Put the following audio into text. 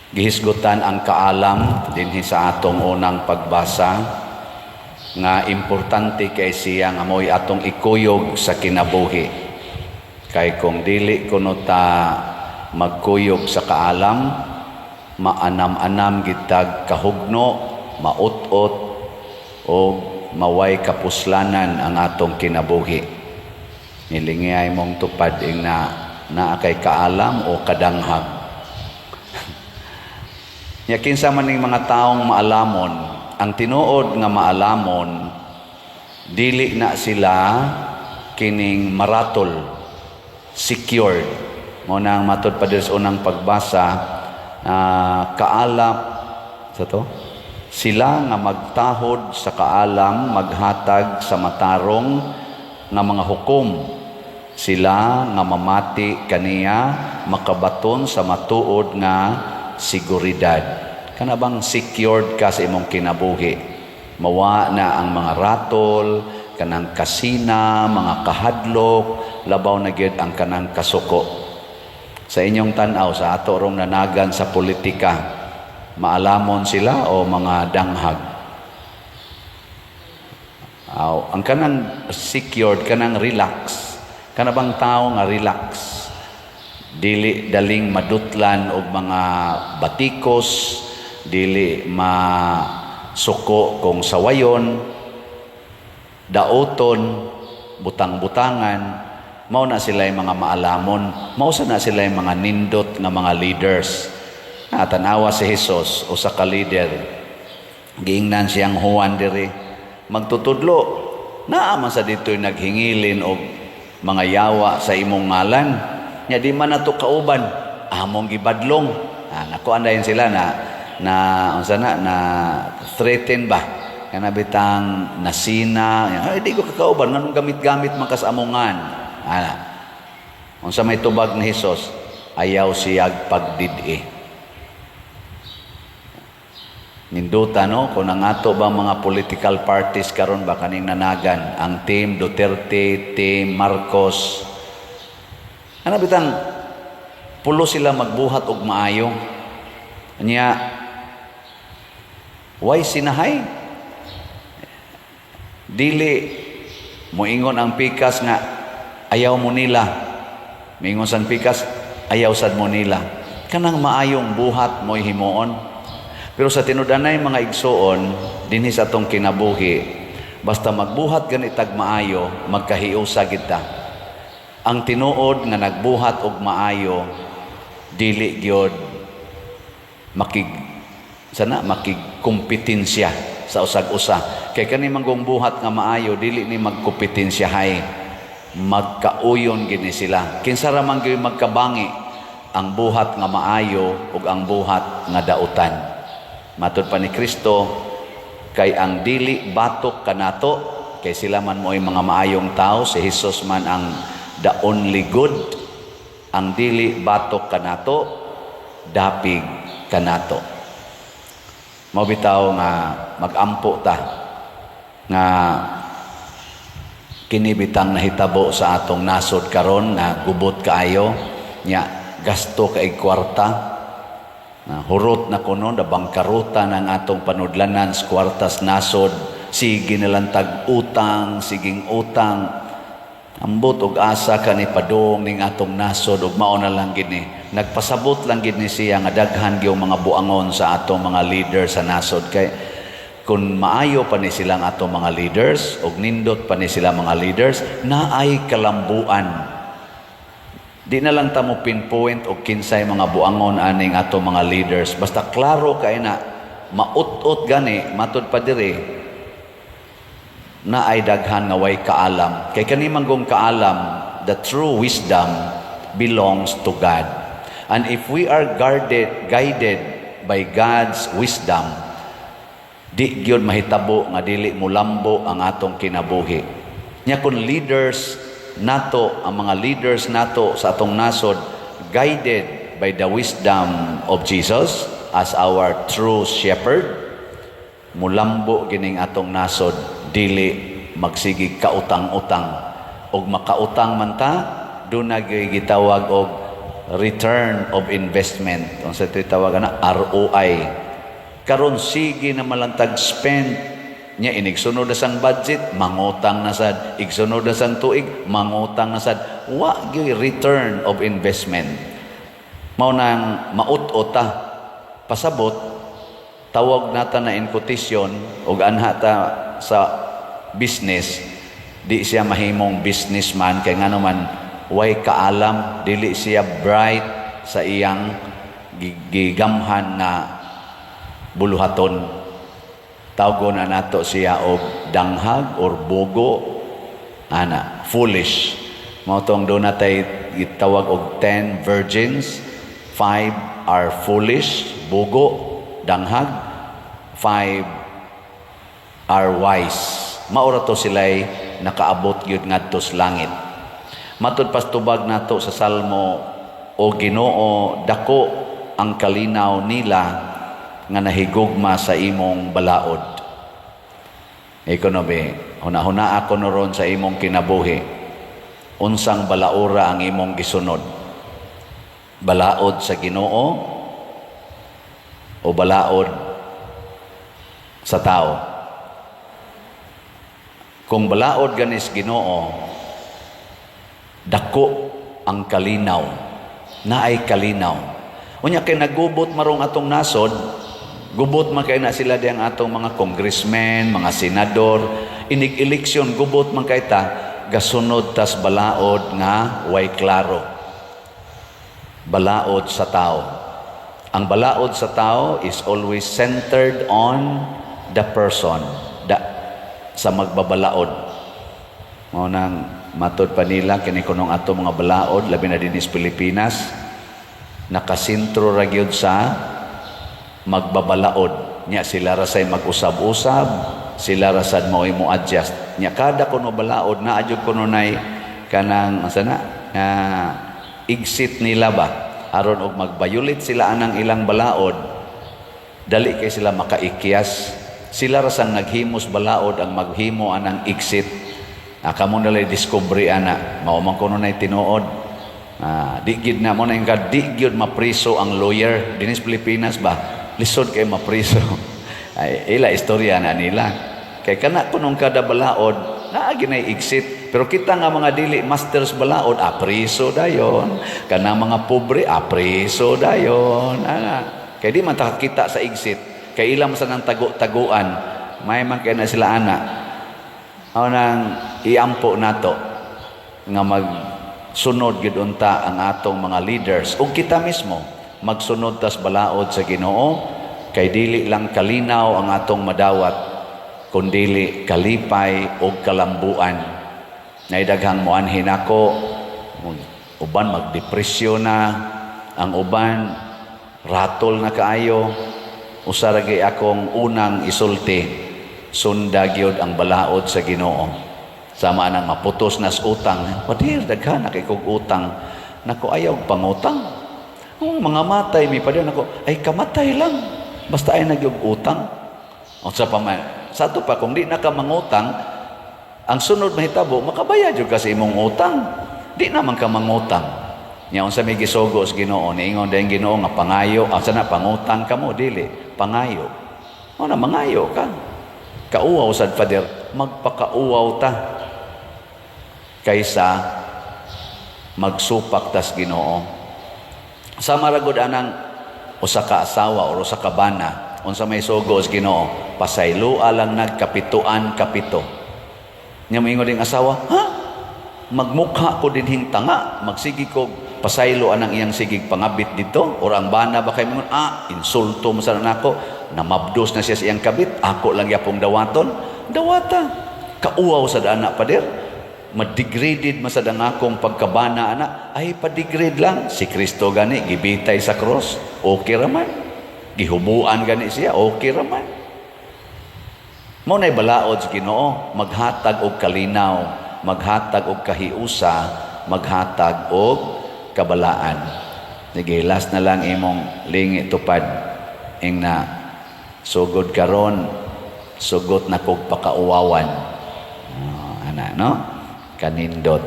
Gihisgutan ang kaalam dinhi sa atong unang pagbasa nga importante kay siya nga mo'y atong ikuyog sa kinabuhi. Kay kung dili kuno ta magkuyog sa kaalam, maanam-anam gitag kahugno, maut-ot o maway kapuslanan ang atong kinabuhi. Nilingay mong tupad ing na kay kaalam o kadanghag. Kinsa man ning mga taong maalamon, ang tinuod nga maalamon, dili na sila kining maratol, secured. Muna ang matod pa sa unang pagbasa, kaalam, sa to? Sila nga magtahod sa kaalam, maghatag sa matarong nga mga hukom. Sila nga mamati kaniya, makabaton sa matuod nga seguridad. Kana bang secured ka sa imong kinabuhi? Mawa na ang mga ratol, kanang kasina, mga kahadlok, labaw na gyud ang kanang kasuko. Sa inyong tanaw, sa ato rong nanagan sa politika, maalamon sila o mga danghag? Ang kanang secured, kanang relax. Kana bang tao nga relax? Dili daling madutlan og mga batikos, dili masuko kung sawayon, daoton, butang-butangan. Mao na sila yung mga maalamon, mao na sila yung mga nindot nga mga leaders. Tanawa si Jesus, usa ka leader, giingnan siyang Juan diri, magtutudlo, naaman sa dito'y naghingilin og mga yawa sa imong ngalan. Nya di man nato kauban, among gibadlong. Nakuan dayon sila na threaten ba? Kana bitang nasina, ay di ko kakauban nganong gamit-gamit makas amongan. Unsa may tubag ni Hesus, ayaw siyag pagdid-i. Ninduta no, kung ang ato ba mga political parties karon ba kaning nanagan, ang team Duterte, team Marcos, ano bitang pulo sila magbuhat og maayo. Nya why sinahay? Dili moingon ang pikas nga ayaw mo nila. Moingon sang pikas ayaw sad mo nila. Kanang maayong buhat mo'y himuon. Pero sa tinud-anay mga igsoon dinhi sa atong kinabuhi, basta magbuhat ganitag maayo, magkahiusa kita. Ang tinuod nga nagbuhat og maayo, dili gyud makigkompetensya sa usag-usa. Kay kani manggong buhat nga maayo, dili ni magkompetensyahay, magkauyon gini sila. Kinsa ra man gyud magkabangi ang buhat nga maayo ug ang buhat nga dautan. Matud pa ni Kristo, kay ang dili batok kanato, kay sila man mo'y mga maayong tao, si Jesus man ang the only good. Ang dili batok kanato, dapig kanato. Mabitaw nga magampo ta nga kinibitang nahitabo sa atong nasod karon na gubot kaayo nya gasto kay kwarta. Hurot na kuno na bangkaruta ng atong panudlanan sa kwartas nasod, sige nalantag utang, siging utang. Ambot og asa kani padung ning atong nasod ug mao na lang gini. Nagpasabot lang gini siya nga daghan gyud mga buangon sa atong mga leaders sa nasod, kay kun maayo pa ni silang atong mga leaders ug nindot pa ni sila mga leaders, naay kalambuan. Di na lang ta mo pinpoint og kinsay mga buangon aning atong mga leaders, basta klaro kay na maut-ut gani matud pa diri na ay daghan nga way kaalam. Kay kani manggong kaalam, the true wisdom belongs to God. And if we are guided by God's wisdom, di gyud mahitabo nga dili mulambo ang atong kinabuhi. Nya kun leaders nato, ang mga leaders nato sa atong nasod, guided by the wisdom of Jesus as our true shepherd, mulambo gining atong nasod, dili magsigig kautang-utang. Og makautang man ta, doon na gitawag og return of investment. Kung sa tawag na ROI. Karon sige na malantag spend nya inigsunod na sang budget, mangutang na sad. Igsunod na sang tuig, mangutang na sad. Wa gyud return of investment. Mao nang maut-ota pasabot tawag nata na in quotation og anha ta sa business, di siya mahimong businessman kay ngano man way kaalam, dili siya bright sa iyang gigamhan na buluhaton. Tawgon na nato siya og danghag or bogo, foolish. Mao tong do natay gitawag og 10 virgins, 5 are foolish, bogo, danghag, 5 are wise. Maura to sila'y nakaabot gyud ngadto sa langit. Matud pastubag nato sa Salmo, o Ginoo, dako ang kalinaw nila nga nahigugma sa imong balaod. Ekonomi, huna-huna ako noron sa imong kinabuhi. Unsang balaura ang imong gisunod? Balaod sa Ginoo o balaod sa tao? Kung balaod ganis Ginoo, dako ang kalinaw, naay kalinaw. Unya kay nagubot marong atong nasod, gubot man kay na sila diyang atong mga congressmen, mga senador, inig-eleksyon, gubot man kay ta, gasunod tas balaod nga way klaro. Balaod sa tao. Ang balaod sa tao is always centered on the person, sa magbabalaod. Mo nang matod pa nila kini kunong ato mga balaod labi na din sa Pilipinas, nakasentro ra gyud sa magbabalaod. Nya sila ra say mag-usab-usab, sila ra sad mao mo adjust. Nya kada kuno balaod na adyod kuno nay kanang asana exit nila ba aron og mag-violate sila anang ilang balaod, dali kay sila makaikyas. Sila ra sang naghimos balaod ang maghimo anang exit. Kamo nalay discovery ana, mao man kuno nay tinuod. Di gid na mo na nga di gyud mapriso ang lawyer dinis Pilipinas ba? Lisod kay mapriso. Ay ila istorya na nila. Kay kana kunong kada balaod naa ginay exit. Pero kita nga mga dili masters balaod, priso dayon. Kana mga pobre, priso dayon. Kay di man ta kita sa exit. Kay ilang sa nang tago-taguan, may man kay na sila ana. Aw nang iampo nato nga magsunod gid unta ang atong mga leaders ug kita mismo magsunod tas balaod sa Ginoo, kay dili lang kalinaw ang atong madawat kundili kalipay ug kalambuan. Naidaghang moanhin ako, uban magdepresyon na, ang uban ratol na kaayo. Usaragi akong unang isulti, sunda gyud ang balaod sa Ginoo. Sama nang maputos nas utang, padir daghan na kay kog utang, nako ayaw pangutang. Mga matay mi pa nako, ay kamatay lang basta ay nagyog utang. O sa paman, sa to pa kung di na ka mangutang, ang sunod mahitabo makabayad jud ka sa imong utang. Di naman ka mangutang. Nya unsa may gisugo sa Ginoo, niingon dayang Ginoo nga pangayo, sana pangutang ka mo dili, pangayo. Ano mangayo ka? Kauaw sad pader, magpakauaw ta kaysa magsupak tas Ginoo. Sa maragod anang usa ka asawa o usa ka bana, unsa may sugo sa Ginoo, pasayloa lang nagkapituan kapito. Nya moingon ding asawa, magmukha ko dinhing tanga, magsigi ko pasaylo anang iyang sigig pangabit dito, or ang bana ba kay mingon, insulto mo sa nako, namabdos na siya sa iyang kabit, ako lang yapong dawaton. Dawata, kauaw sa dana pader, madigraded masadang akong pagkabana ana, ay padegrade lang. Si Kristo gani gibitay sa cross, okay raman. Gihubuan gani siya, okay raman. Mao nay balaod sa Ginoo, maghatag og kalinaw, maghatag og kahiusa, maghatag og kabalaan. Sige, last na lang imong lingi tupad. Ing na sugod karon, sugot na kog pakauwawan. Ana, no? Kanindot.